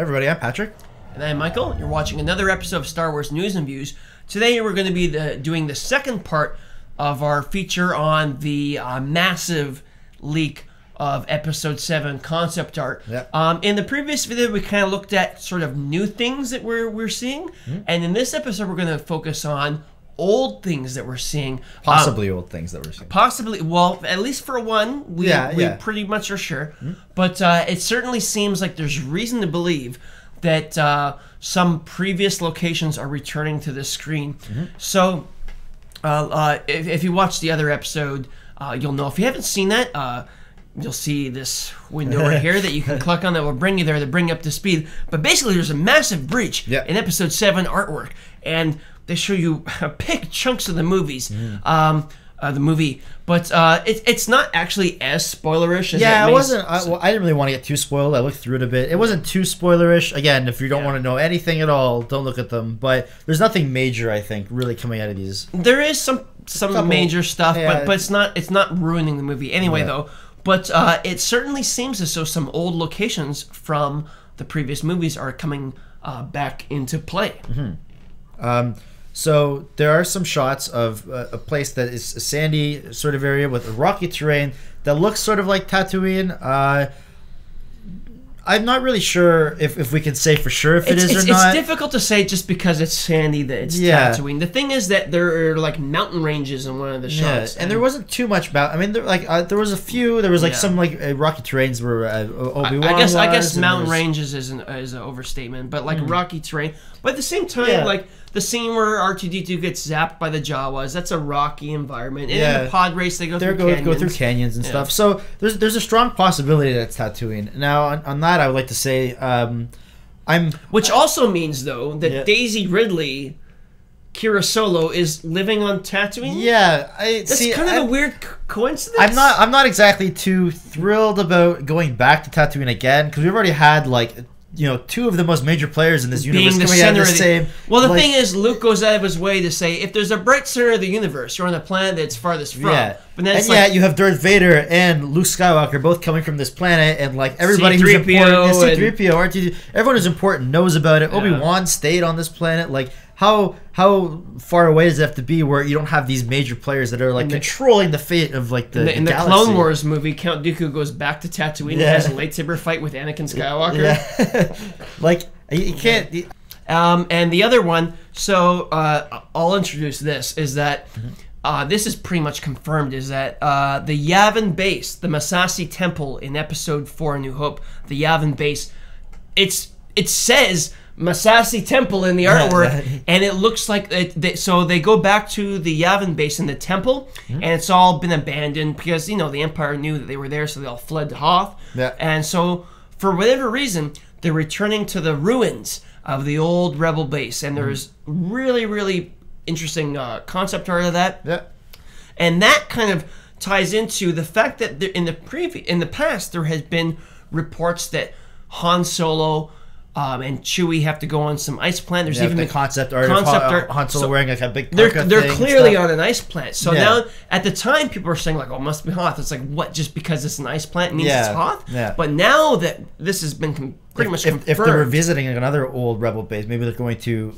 Hi everybody, I'm Patrick. And I'm Michael. You're watching another episode of Star Wars News and Views. Today we're going to be doing the second part of our feature on the massive leak of Episode 7 concept art. Yep. In the previous video, we kind of looked at sort of new things that we're seeing. And in this episode, we're going to focus on old things that we're seeing. Possibly old things that we're seeing. Possibly, well, at least for one, we pretty much are sure. But it certainly seems like there's reason to believe that some previous locations are returning to the screen. So if you watch the other episode, you'll know. If you haven't seen that, you'll see this window right here that you can click on that will bring you there to bring you up to speed. But basically, there's a massive breach in Episode 7 artwork, and they show you big chunks of the movies, the movie, but it's not actually as spoilerish as it wasn't. I didn't really want to get too spoiled. I looked through it a bit. It wasn't too spoilerish. Again, if you don't want to know anything at all, don't look at them. But there's nothing major, I think, really coming out of these. There is some major stuff, but it's not ruining the movie anyway, though. But it certainly seems as though some old locations from the previous movies are coming back into play. So there are some shots of a place that is a sandy sort of area with a rocky terrain that looks sort of like Tatooine. I'm not really sure if we can say for sure if it is or not. It's difficult to say just because it's sandy that it's Tatooine. The thing is that there are like mountain ranges in one of the shots, and there wasn't too much about. I mean, there was a few. There was like some like rocky terrains where Obi-Wan I guess mountain ranges is an overstatement, but like rocky terrain. But at the same time, like the scene where R2-D2 gets zapped by the Jawas, that's a rocky environment. And in the pod race, they go through canyons and stuff. So there's a strong possibility that it's Tatooine. Now on that, I would like to say which also means though that Daisy Ridley, Kira Solo, is living on Tatooine. Yeah, that's kind of a weird coincidence. I'm not exactly too thrilled about going back to Tatooine again because we've already had like, you know, two of the most major players in this universe coming out of the same. Well, the thing is, Luke goes out of his way to say, if there's a bright center of the universe, you're on the planet that's farthest from. But then you have Darth Vader and Luke Skywalker both coming from this planet, and like everybody who's important, C-3PO, R2-D2, everyone who's important knows about it. Obi-Wan stayed on this planet. Like, how far away does it have to be where you don't have these major players that are like controlling the fate of like the in the Clone Wars movie, Count Dooku goes back to Tatooine and has a lightsaber fight with Anakin Skywalker. Like you can't. And the other one, so I'll introduce this, is that this is pretty much confirmed, is that the Yavin base, the Massassi Temple in Episode 4 A New Hope, the Yavin base, it says Massassi Temple in the artwork, and it looks like so they go back to the Yavin base in the temple, and it's all been abandoned because, you know, the Empire knew that they were there, so they all fled to Hoth. And so for whatever reason, they're returning to the ruins of the old rebel base, and there's really, really interesting concept art of that. And that kind of ties into the fact that in the past there has been reports that Han Solo and Chewie have to go on some ice planet. There's even the concept art of Han Solo wearing like a big parka they're clearly on an ice planet. So now, at the time, people were saying like, "Oh, it must be Hoth." It's like, what? Just because it's an ice planet means it's Hoth? But now that this has been pretty much confirmed, if they're revisiting another old rebel base, maybe they're going to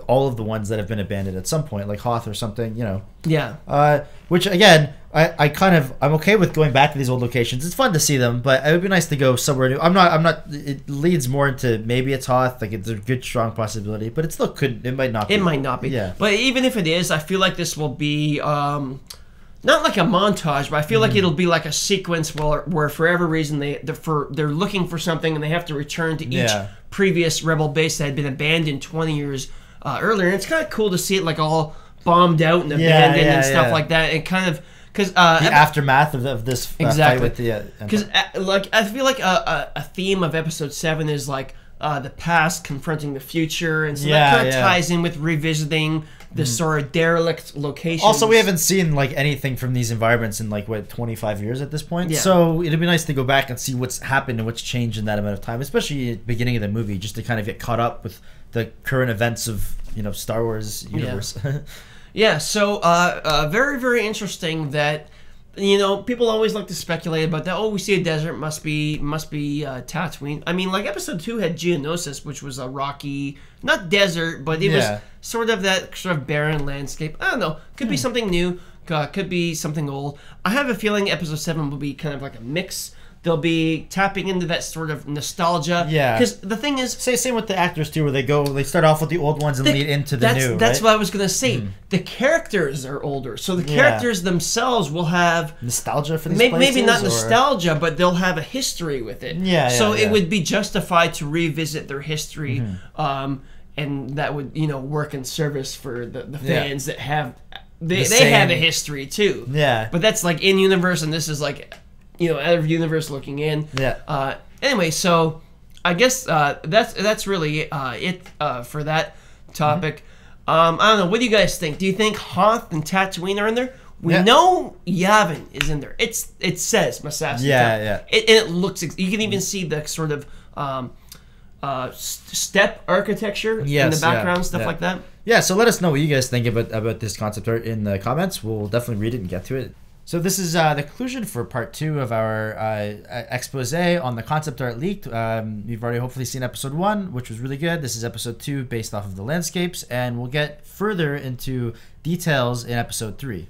all of the ones that have been abandoned at some point, like Hoth or something. You know. Which again, I'm okay with going back to these old locations. It's fun to see them, but it would be nice to go somewhere new. I'm not. It leads more into maybe it's Hoth. Like, it's a good, strong possibility, but it still could. It might not be. It might not be. Yeah. But even if it is, I feel like this will be not like a montage, but I feel like it'll be like a sequence where for every reason they're looking for something and they have to return to each previous rebel base that had been abandoned 20 years earlier. And it's kind of cool to see it like all bombed out and abandoned and stuff like that. And kind of because the aftermath of this fight with the because like I feel like a theme of Episode 7 is like the past confronting the future, and so that kind of ties in with revisiting the sort of derelict locations. Also, we haven't seen like anything from these environments in like 25 years at this point. So it'd be nice to go back and see what's happened and what's changed in that amount of time, especially at the beginning of the movie, just to kind of get caught up with the current events of, you know, Star Wars universe. So very, very interesting that People always like to speculate about that. Oh, we see a desert, must be Tatooine. I mean, like episode 2 had Geonosis, which was a rocky, not desert, but it was sort of that sort of barren landscape. I don't know. Could be something new. Could be something old. I have a feeling episode 7 will be kind of like a mix. They'll be tapping into that sort of nostalgia. Yeah. Because the thing is... Same with the actors, too, where they start off with the old ones and lead into the new, That's what I was going to say. The characters are older. So the characters themselves will have... Nostalgia for these places? Maybe not nostalgia, but they'll have a history with it. So it would be justified to revisit their history. And that would, work in service for the fans that have... They have a history, too. Yeah. But that's like in-universe, and this is like... out of universe looking in. Yeah. Anyway, so I guess that's really it for that topic. I don't know. What do you guys think? Do you think Hoth and Tatooine are in there? We know Yavin is in there. It says Masashi. Yeah. It looks. You can even see the sort of step architecture in the background, stuff like that. Yeah. So let us know what you guys think about this concept art in the comments. We'll definitely read it and get to it. So this is the conclusion for part 2 of our expose on the concept art leaked. You've already hopefully seen episode 1, which was really good. This is episode 2 based off of the landscapes, and we'll get further into details in episode 3.